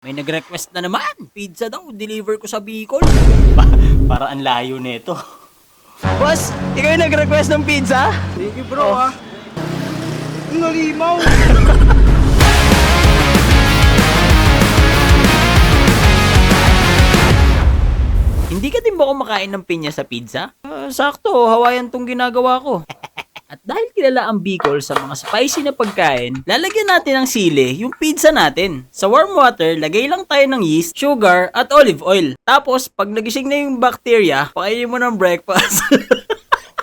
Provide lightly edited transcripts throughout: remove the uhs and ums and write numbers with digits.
May nag-request na naman. Pizza daw, deliver ko sa Bicol. Para ang layo nito. Boss, ikaw yung nag-request ng pizza? Sige bro ah. Ang nalimaw. Hindi ka din ba kumakain ng pinya sa pizza? Sakto, Hawaiian tong ginagawa ko. At dahil kilala ang Bicol sa mga spicy na pagkain, lalagyan natin ng sili yung pizza natin. Sa warm water, lagay lang tayo ng yeast, sugar, at olive oil. Tapos, pag nagising na yung bacteria, pakainin mo ng breakfast.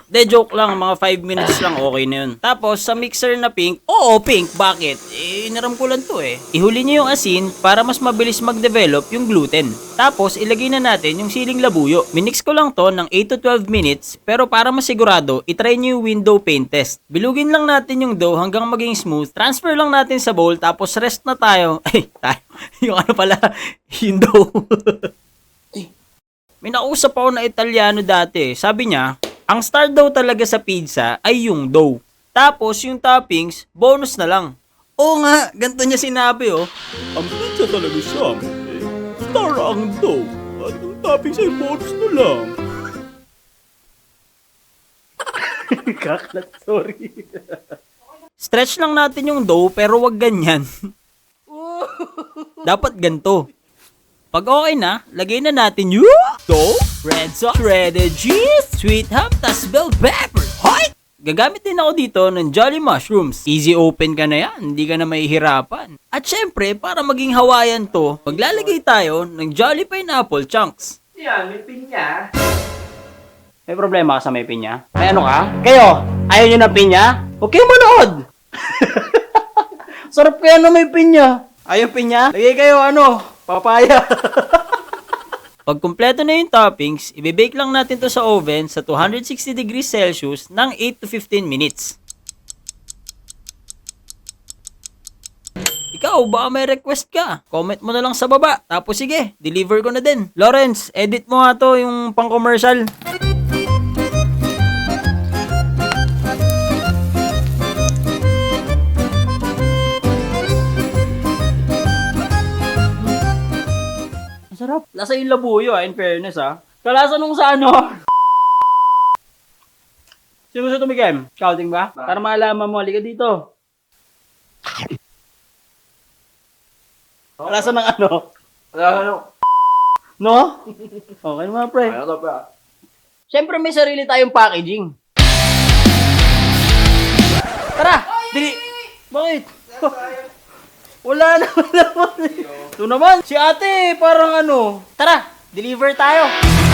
De, joke lang, mga 5 minutes lang, okay na yun. Tapos, sa mixer na pink, oo, pink, bakit? Inaram ko lang to eh. Ihuli nyo yung asin para mas mabilis mag-develop yung gluten. Tapos, ilagay na natin yung siling labuyo. Minix ko lang to ng 8 to 12 minutes, pero para masigurado, itry nyo yung window pane test. Bilugin lang natin yung dough hanggang maging smooth, transfer lang natin sa bowl, tapos rest na tayo. Ay, tayo. Yung ano pala, yung dough. May nakausap ako na Italiano dati. Sabi niya, ang star daw talaga sa pizza ay yung dough. Tapos yung toppings, bonus na lang. Oo nga, ganito niya sinabi oh. Ang pizza talaga siya. Star ang dough. At yung toppings ay bonus na lang. Kaklat, sorry. Stretch lang natin yung dough pero wag ganyan. Dapat ganito. Pag okay na, lagay na natin yung dough, red sauce, shredded cheese, sweet ham, tas bell pepper. Hoy! Gagamit din ako dito ng Jolly Mushrooms. Easy open ka na yan, hindi ka na mahihirapan. At syempre, para maging Hawaiian to, maglalagay tayo ng Jolly Pineapple Chunks. Yan, may pinya. May problema ka sa may pinya? May ano ka? Kayo, ayaw nyo ng pinya? Huwag kayo manood! Sarap kaya na may pinya. Ayaw pinya? Lagay kayo papaya. Pag kumpleto na yung toppings, ibibake lang natin to sa oven sa 260 degrees Celsius ng 8 to 15 minutes. Ikaw, baka may request ka? Comment mo na lang sa baba. Tapos sige, deliver ko na din. Lawrence, edit mo nga to yung pang-commercial. Sarap. Lasa yung labuyo in fairness Kalasa nung sa Sino gusto tumigim? Scouting ba? Para malaman mo, halika dito. Kalasa ng No? Okay naman pre. Ano ba? Siyempre may sarili tayong packaging. Tara! Dili! Bakit? Wala naman. Ito naman, si ate, parang Tara, deliver tayo.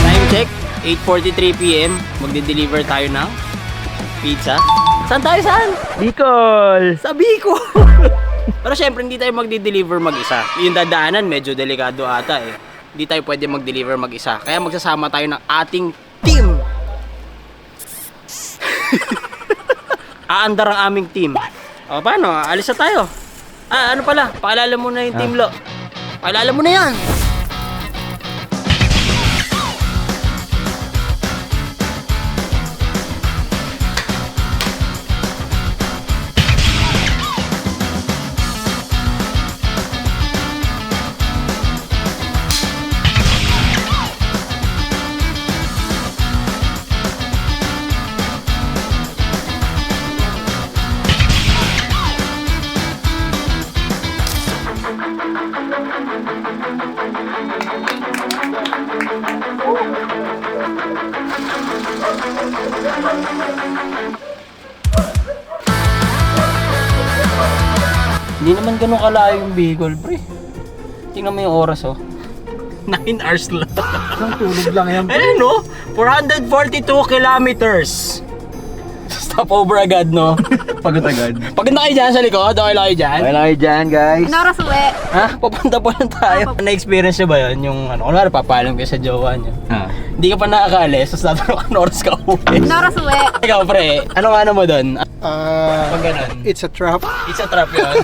Time check, 8:43 PM. Magde-deliver tayo ng pizza. Saan tayo, saan? Bicol! Sa Bicol! Pero syempre, hindi tayo magde-deliver mag-isa. Yung dadaanan, medyo delikado ata eh. Hindi tayo pwede mag-deliver mag-isa. Kaya magsasama tayo ng ating team. Aandar ang aming team. O, paano? Alis na tayo. Ano pala? Paalala mo na yung team lo. Paalala mo na yan. Hindi naman ganun kalayo yung Bicol, pre. Tingnan mo yung oras, 9 hours lang. Isang tulog lang yan. Ayun, 442 kilometers. Stopover agad, no? Pagod agad. Pagod na kayo dyan sa likod, okay lang kayo dyan? Okay lang kayo dyan, guys. Ano oras uwi? Ha? Papunta pa lang tayo. Na-experience nyo ba yun? Yung kunwari, papalam kayo sa jowa nyo. Hindi ka pa nakakaalis, tapos natanong ka oras ka uwi. Ano oras uwi? Ikaw, pre, anong ano mo doon? Pag ganun. It's a trap. It's a trap yun.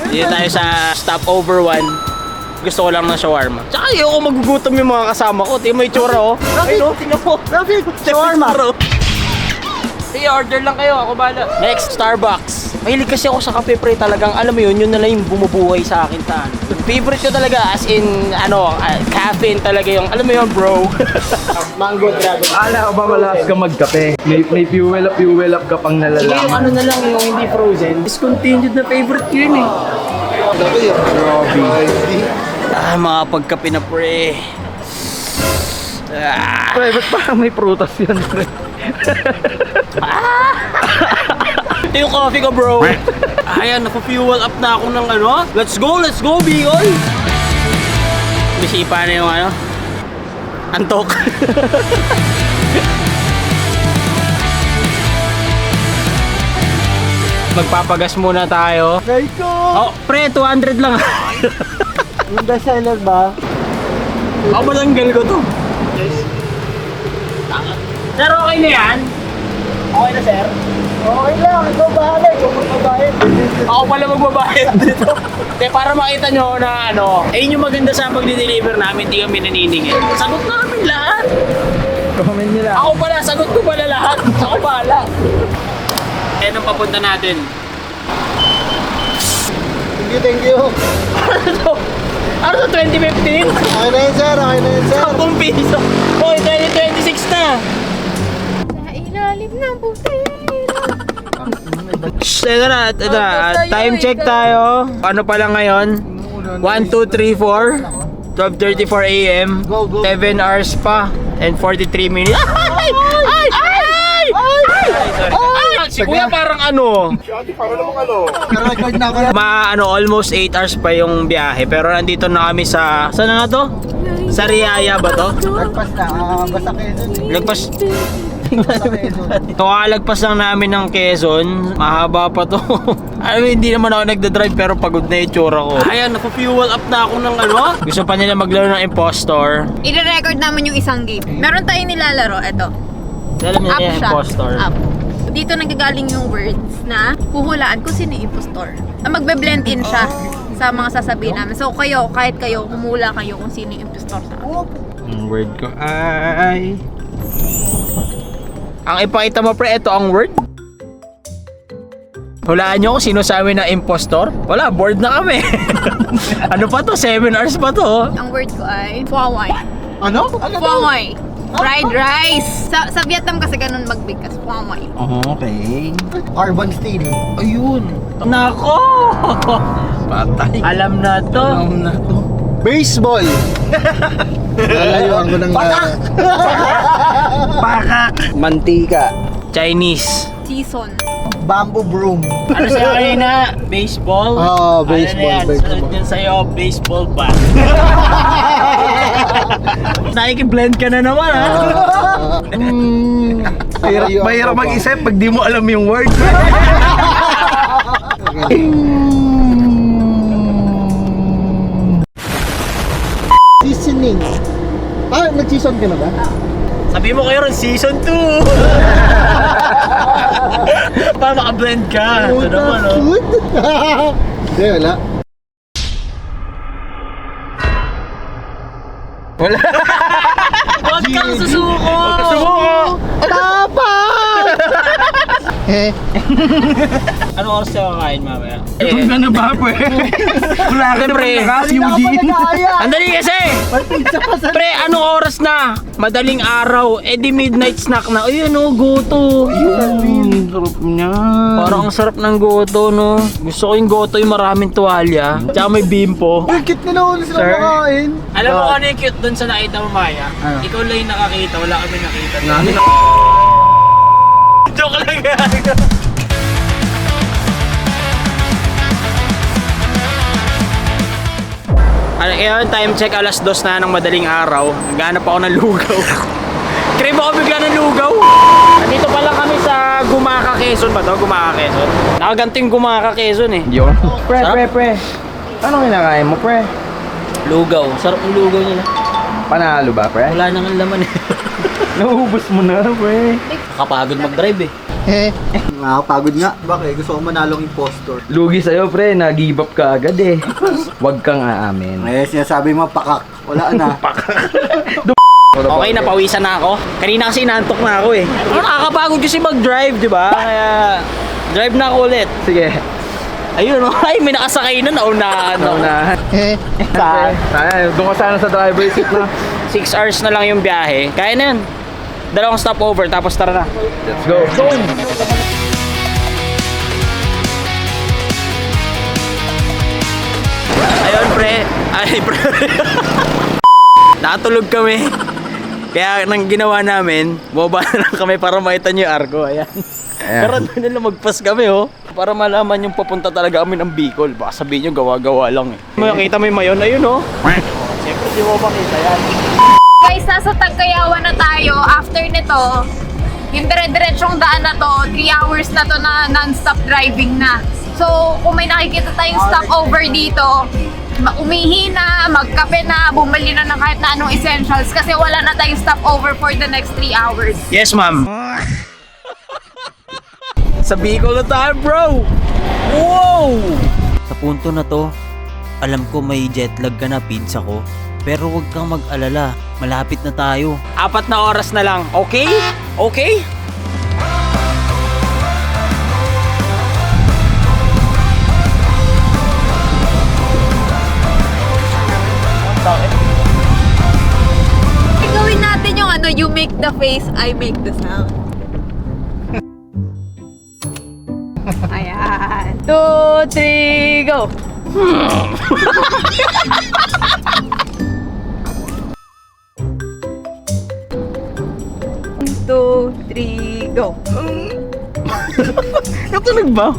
Dito tayo sa stopover 1. Gusto ko lang ng shawarma. Tsaka ayoko magugutom yung mga kasama ko. Tingnan mo yung tsura, Ayun, tingnan mo. Shawarma. Sige, order lang kayo. Ako bahala. Next, Starbucks. Mahilig kasi ako sa kape pre, talagang alam mo yun na lang yung bumubuhay sa akin sa ano. Favorite ko talaga as in caffeine talaga yung alam mo yun bro. Mango dragon. Ala ko ba malakas ka magkape? May fuel up ka pang Sige yung nalalaman. ano na lang yung hindi frozen. Discontinued na favorite ko yun eh. Mga pagkape na pre. Pre, ba't parang may prutas yan pre? Ito yung coffee ko bro. Ayan, napu-fuel up na ako ng ano. Let's go Bicol! Bisipa na yung ano. Antok. Magpapagas muna tayo. Raiko! Oh, pre, 200 lang. Yung bestseller ba? Ako malanggal ko to. Sir, okay na yan? Okay na, sir? Okay lang, ikaw bahala. Ikaw magbabayad. Ako pala magbabayad dito. Kaya para makita nyo na ano, ayun yung maganda sa pag-deliver namin, hindi kami naniningil. Sagot namin lahat. Comment nila. Ako pala, sagot ko pala lahat. Ako pala. Ayan ang papunta natin. Thank you. Ano sa 2015? Okay na yun, sir. 10 piso. Hoy, 2026 na. Sa ilalim ng butila. Shh, ito na. Time check tayo. Ano pala ngayon? 1, 2, 3, 4. 12:34 a.m. 7 hours pa. And 43 minutes. Ay! Ay! Ay! Ay! Si Kuya parang ano? Record na ako. Almost 8 hours pa yung biyahe. Pero nandito na kami sa... Saan na nga to? Sa Riaya ba to? Lagpas na. Basta kayo dun. Lagpas... Lagpas lang namin ng Quezon. Mahaba pa to. Alam mo, hindi naman ako nagdadrive pero pagod na yung tsura ko. Ayan, napu-fuel up na ako ng ano. Gusto pa nila maglaro ng impostor. I-record namin yung isang game. Meron tayong nilalaro. Ito. Alam niya App yung siya. impostor. App. Dito nanggagaling yung words na huhulaan kung sino yung impostor. Magbe-blend in siya sa mga sasabihin namin. So kayo, kahit kayo, humula kayo kung sino yung impostor sa amin. Ang word ko ay... Ang ipakita mo pre, ito ang word. Hulaan nyo kung sino sa amin na impostor? Wala, bored na kami. Ano pa to? 7 hours pa to. Ang word ko ay Fuawai. Ano? Fuawai. Fried rice. Sa Vietnam kasi ganun magbigkas. Fuawai. Okay. Carbon steel. Ayun. Nako! Patay. Alam na to. na to. Baseball. Lalayuan ko ng... Pakak. Mantika. Chinese. Season. Bamboo broom. Ano sa'yo kanina? Baseball? Oo, baseball, Ano na yan? baseball. Sunod yun sa'yo, baseball bat. Nakiki-blend ka na naman, ha? Mahirap mag-isip pag di mo alam yung word. Seasoning. Nag-season ka na ba? Sabi mo kayo ron, season 2! Para maka-blend ka. Ito naman, no? Food? Hindi, wala. Huwag kang susuko! Ano oras ka kakain mamaya? Ito na ba, pre? Wala ka Pre, Eugene. andali kasi! Pre, anong oras na? Madaling araw, di midnight snack na. Ayun o, goto. Ayun, sarap niya. Parang ang sarap ng goto, no? Gusto ko yung goto yung maraming tuwalya. Tsaka may bimpo. Bakit nila ulit sila Sir? makain? Alam mo ano yung cute dun sa nakita mo, Maya? Ano? Ikaw lang yung nakakita, wala kami nakita. Nani? Joke lang yan. Ano, yun, time check, alas 2 na ng madaling araw. Naghanap ako ng lugaw. Crave ako bigla ng lugaw. Nandito pa lang kami sa Gumaka, Quezon ba to? Gumaka, Quezon. Nakaganto yung Gumaka, Quezon eh. Yun. Pre, Sarap. pre. Anong kinakain mo, pre? Lugaw. Sarap yung lugaw nila. Panalo ba, pre? Wala nang laman eh. Naubos mo na, pre. Kapagod mag-drive eh. Nakakapagod nga. Bakit? Gusto ko manalong impostor. Lugi sa'yo, pre. Nag-give up ka agad eh. Huwag kang aamin. Eh, sinasabi mo, pakak. Wala na. Okay, napawisan na ako. Kanina kasi inantok na ako eh. Nakakapagod kasi mag-drive, di ba? Kaya Drive na ako ulit. Sige. Ayun, oh. Ay, may nakasakay na naunahan. Naunahan. Doon ka sana sa driver's seat na. 6 hours na lang yung biyahe. Kaya na yun. Dalawang stopover, tapos tara na. Let's go. Ayun, pre. Ay, pre. Nakatulog kami. Kaya nang ginawa namin, bumaba na lang kami para makita nyo yung arko. Ayan. Pero doon nila magpas kami, oh. Para malaman yung papunta talaga kami ng Bicol. Baka sabihin nyo, gawa-gawa lang eh. Makita mo yung mayon, ayun, oh. Siyempre, di mo makita yan. Guys, nasa Tagkayawan na tayo. After nito, yung dire-diretsyong daan na to, 3 hours na to na non-stop driving na. So, kung may nakikita tayong stopover dito, umihi na, magkape na, bumili na ng kahit na anong essentials kasi wala na tayong stopover for the next 3 hours. Yes, ma'am. Sa Bicol na tayo, bro! Wow! Sa punto na to, alam ko may jet lag ka na, pizza ko. Pero huwag kang mag-alala, malapit na tayo. 4 na oras na lang, okay? Okay? Gawin natin yung ano, you make the face, I make the sound. Ayan. 2, 3, go! Two, three, go! Natunog ba?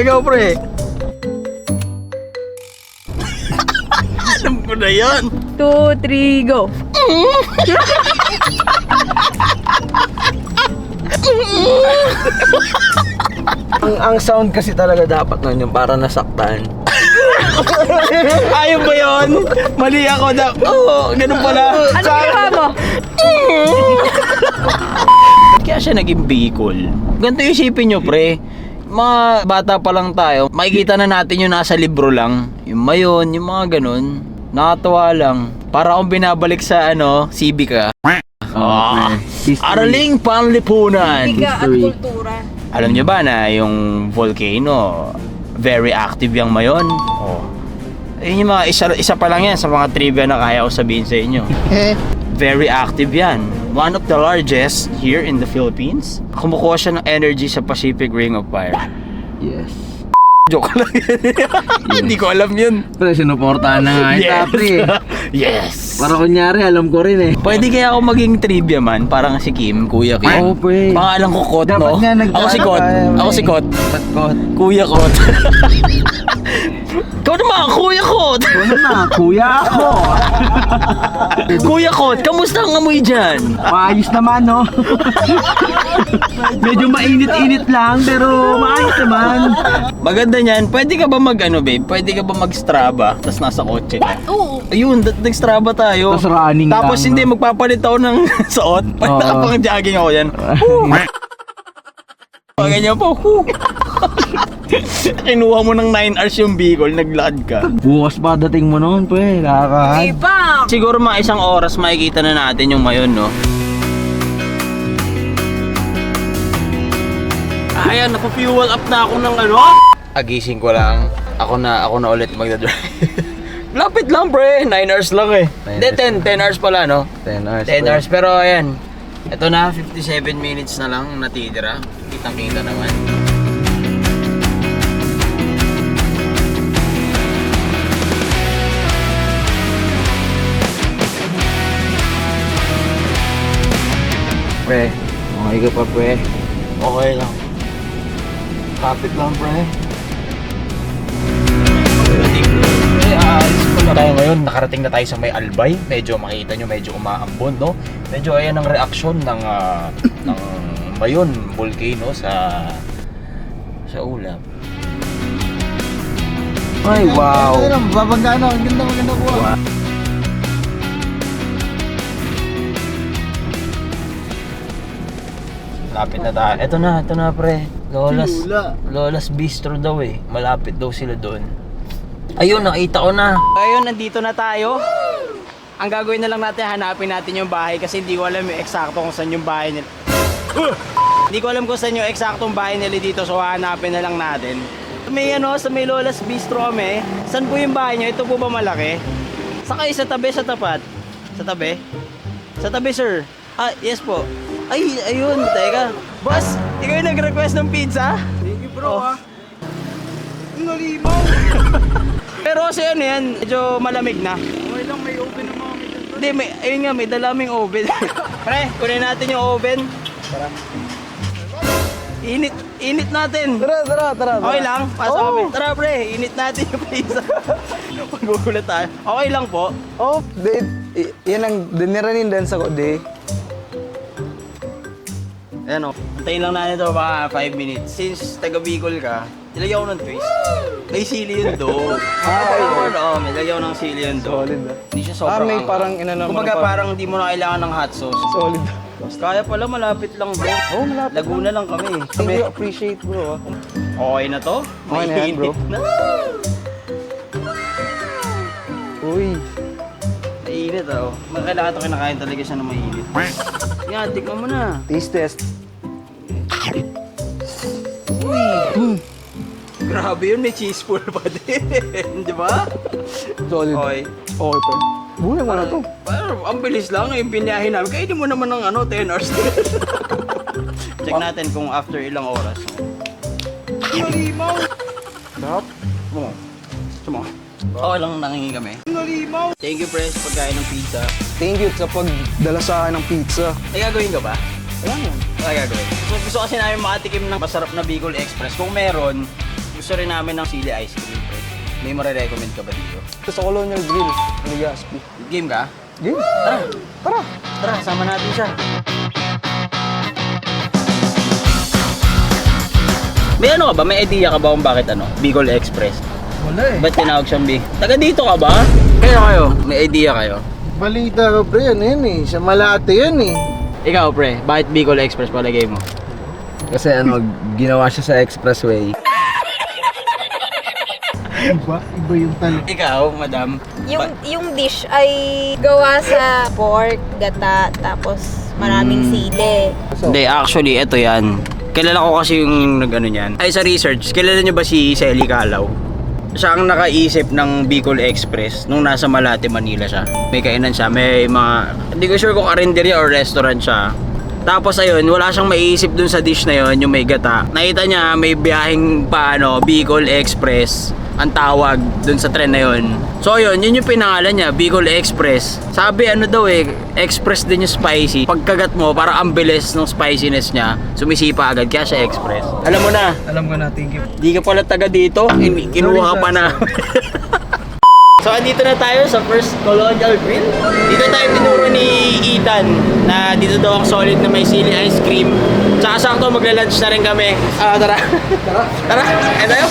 ikaw, pre. Alam ko na yan. 2, 3, go! Ang sound kasi talaga dapat nun yung para nasaktan. Ayaw ba yun? Mali ako na. Oo, ganun pala. Ano ginawa mo? Kaya siya naging Bicol. Ganito yung isipin nyo, pre. Mga bata pa lang tayo, makikita na natin yung nasa libro lang. Yung mayon, yung mga ganun. Nakatawa lang. Para akong binabalik sa Civica. Araling panlipunan. Higa at kultura. Alam nyo ba na yung volcano, very active yung mayon? Oh. Yun yung mga isa pa lang yan sa mga trivia na kaya ko sabihin sa inyo. Very active yan. One of the largest here in the Philippines. Kumukuha siya ng energy sa Pacific Ring of Fire. Yes. Joke lang yun. Hindi ko alam yun. Pre, sinuportahan na nga yung Capri eh. Yes! Para kunyari, alam ko rin eh. Pwede kaya ako maging trivia man, parang si Kim, Kuya Kim. Oo, pre. Pangalan ko Kot, Dapat no? nga Ako si Kot. Ako si Kot. Kot. Kuya Kot. Ikaw naman, Kuya Kot. Ano na, kuya ako. Kuya Kot, kamusta ang amoy dyan? Maayos naman, no? Medyo mainit-init lang, pero maayos naman. Maganda niyan. Pwede ka ba babe? Pwede ka ba mag-Strava, tapos nasa kotse ka? Oo. Ayun, nag-Strava tayo. Tapos running Tapos lang, hindi, no? magpapalit ako ng suot. Pag Oo. nakapang-jogging ako yan. Ganyan po. Kinuha mo ng 9 hours yung Bicol, naglakad ka. Bukas pa dating mo noon, pre. Lakad. Iba! Siguro mga 1 oras makikita na natin yung mayon, no? Ayan, napu-fuel up na ako ng Agising ko lang. Ako na ulit magdadrive. Lapit lang, pre. 9 hours lang eh. Hindi, 10 hours pala, no? 10 hours. 10 hours, pero ayan. Ito na, 57 minutes na lang natitira. Kitang-kita naman. Pre, okay ka pa, pre. Okay lang. Kapit lang, pre. Alis pala tayo ngayon. Nakarating na tayo sa may Albay. Medyo makita nyo, medyo umaambon, no? Medyo ayan ang reaksyon ng mayon, volcano sa ulap. Ay, wow. Babangga na. Ang ganda ko. Wow. Lapit na tayo. Ito na pre. Lula. Lola's Bistro daw eh. Malapit daw sila doon. Ayun, nakita ko na. Ayun, nandito na tayo. Ang gagawin na lang natin, hanapin natin yung bahay kasi hindi ko alam yung eksakto kung saan yung bahay nila. Hindi ko alam kung saan yung eksaktong bahay nila dito, so hahanapin na lang natin. May ano, sa may Lola's Bistro kami. Saan po yung bahay nyo? Ito po ba malaki? Sa kayo, sa tabi, sa tapat? Sa tabi? Sa tabi, sir. Ah, yes po. Ay, ayun, teka. Boss, ikaw yung nag-request ng pizza? Sige bro ha. Ang nalimaw. Pero kasi ano yan, medyo malamig na. Okay lang, may open na mga dito. Hindi, ayun nga, may dalaming oven. Pre, kunin natin yung oven. Init natin. Tara. Okay lang, pasok kami. Tara pre, init natin yung pizza. Magugulat tayo. Okay lang po. Oh, yan ang diniranin dan sa kode. Ayan o. Antayin lang natin ito mga 5 minutes. Since taga Bicol ka, nilagyan ko ng twist. May sili yun do. May lagyan ko ng sili yun do. Solid ah. Hindi siya sobrang may anghang. parang inano mo Kumbaga na pa- parang hindi mo na kailangan ng hot sauce. Solid. Kaya pala malapit lang bro. Oh, malapit. Laguna lang kami. Thank you, appreciate bro. Okay na to? Okay na yan, bro. Mainit na. Uy. Mainit oh. Kailangan ito kinakain talaga siya na mainit. Yan, tikman mo na. Taste test. Grabe yun, may cheese pool pa din. Di ba? Solid. Okay. Okay pa. Buhay mo na to. Parang ang bilis lang yung biniyahin namin. Kainin mo naman ng 10 hours. Check natin kung after ilang oras. Nalimaw. Sarap. Sumo. Okay lang nangingi kami. Nalimaw. Thank you, Pres, pagkain ng pizza. Thank you sa pagdala sa akin ng pizza. Ay, gagawin ka ba? Ayan yan. Ay, gagawin. Gusto kasi namin makatikim ng masarap na Bicol Express. Kung meron, gusto rin namin ng sili ice cream, Pres. May marirecommend ka ba dito? Sa Colonial Grill, Legazpi. Game ka? Game? Tara! Tara! Tara, sama natin siya. May ano ka ba? May idea ka ba kung bakit Bicol Express? Wala eh. Ba't tinawag siyang Taga dito ka ba? Kayo, may idea kayo? Balita ka pre, ano yan eh. Sa Malate yan eh. Ikaw, pre, bakit Bicol Express palagay mo? Kasi ginawa siya sa expressway. Iba yung talo. Ikaw, madam. Yung dish ay gawa sa pork, gata, tapos maraming sili. Hindi, actually, ito yan. Kilala ko kasi yung nag-ano niyan. Ay, sa research, kilala niyo ba si Selly Calaw? Siya ang nakaisip ng Bicol Express nung nasa Malate, Manila siya. May kainan siya, may mga... Hindi ko sure kung karinderya or restaurant siya. Tapos ayun, wala siyang maiisip dun sa dish na yun, yung may gata. Nakita niya, may biyaheng pa, Bicol Express. Ang tawag dun sa tren na yun. So yun yung pinangalan niya, Bicol Express. Sabi express din yung spicy. Pagkagat mo, para ang bilis ng spiciness niya, sumisipa agad, kaya siya express. Alam mo na, Alam ko na, thank you. di ka pala taga dito, kinuha ka pa na. So andito na tayo sa first Colonial Grill. Dito tayo tinuro ni Ethan na dito daw ang solid na may sili ice cream. Tsaka sakto magla-lunch na rin kami. Tara. Tara, ayun tayo.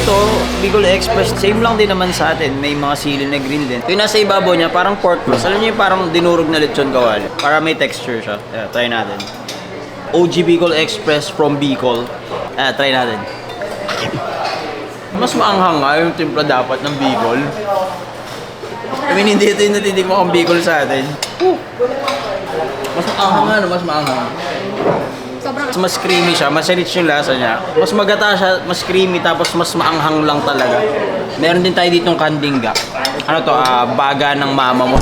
Ito, Bicol Express, same lang din naman sa atin. May mga sili na green din. Yung nasa ibabaw niya, parang pork plus. Alam niyo yung parang dinurog na lechon kawali. Para may texture siya. Try natin. OG Bicol Express from Bicol. Try natin. Mas maanghang nga yung timpla dapat ng Bicol. I mean, hindi ito yung natitikman kong Bicol sa atin. Mas maanghang nga, mas maanghang. Mas creamy siya, mas rich yung lasa niya. Mas magata siya, mas creamy, tapos mas maanghang lang talaga. Meron din tayo ditong kandingga. Ano to, baga ng mama mo.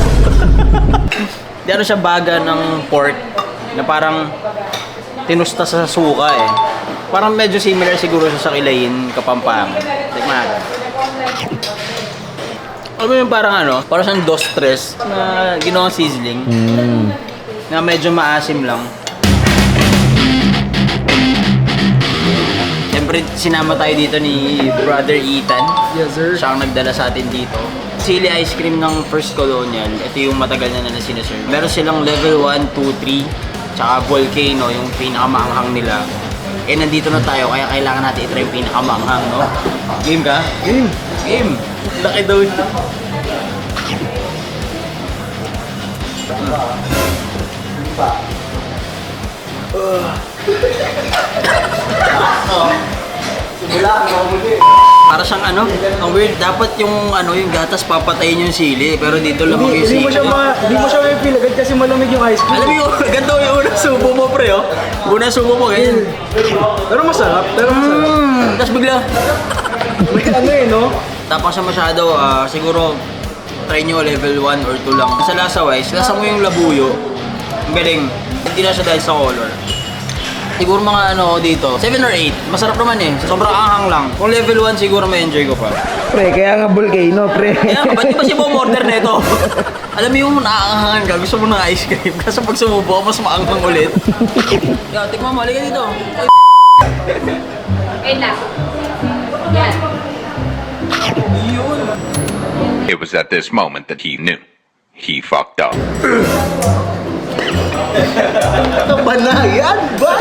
Di ano siya, baga ng pork na parang tinusta sa suka eh. Parang medyo similar siguro siya sa Kilayin, Kapampangan. Tikman natin. Alam mo yung parang parang siyang dos tres na ginawang sizzling. Na medyo maasim lang. Siyempre, sinama tayo dito ni Brother Ethan. Yes, sir. Siya ang nagdala sa atin dito. Sili ice cream ng First Colonial. Ito yung matagal na sinaserve. Meron silang level 1, 2, 3. Tsaka Volcano, yung pinakamaanghang nila. Eh, nandito na tayo, kaya kailangan natin itry yung pinakamaanghang, no? Game ka? Game. Game! Laki daw ito. Para siyang ano, ang weird. Dapat yung ano, yung gatas papatayin yung sili, pero dito lang yung Hindi sili. mo siya may feel agad kasi malamig yung ice cream. Alam mo, ganito yung unang subo mo, pre, oh. Unang subo mo, ganyan. Pero masarap. Tapos bigla, May ano eh, no? tapos siya masyado, siguro, try nyo level 1 or 2 lang. Sa lasa-wise, lasa mo yung labuyo. Ang galing. Hindi na siya dahil sa color. Siguro mga ano dito, 7 or 8. Masarap naman eh. Sobrang anghang lang. Kung level 1 siguro may enjoy ko pa. Pre, kaya nga volcano, pre. Kaya ba't di ba siya order na ito? Alam mo yung naaanghangan ka, gusto mo ng ice cream. Kaso pag sumubo, mas maanghang ulit. Yo, tikman mo, halika dito. Wait lang. Yan. It was at this moment that he knew. He fucked up. Ito ba na yan? Ba?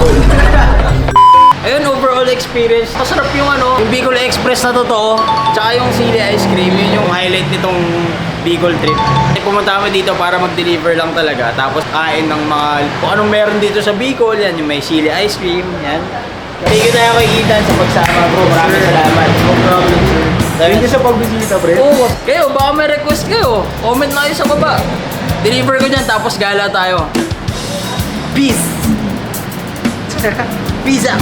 Ayun, overall experience. Masarap yung ano, yung Bicol Express na totoo. Tsaka yung sili ice cream, yun yung highlight nitong Bicol trip. Pumunta kami dito para mag-deliver lang talaga. Tapos kain ng mga, kung anong meron dito sa Bicol, yan, yung may sili ice cream, yan. Thank you tayo kay Ethan sa pagsama, bro. Maraming salamat. No problem, sir. Thank you sa pagbisita, pre. Oo, kayo, baka may request kayo. Comment na kayo sa baba. Deliver ko dyan, tapos gala tayo. Peace! Pizza!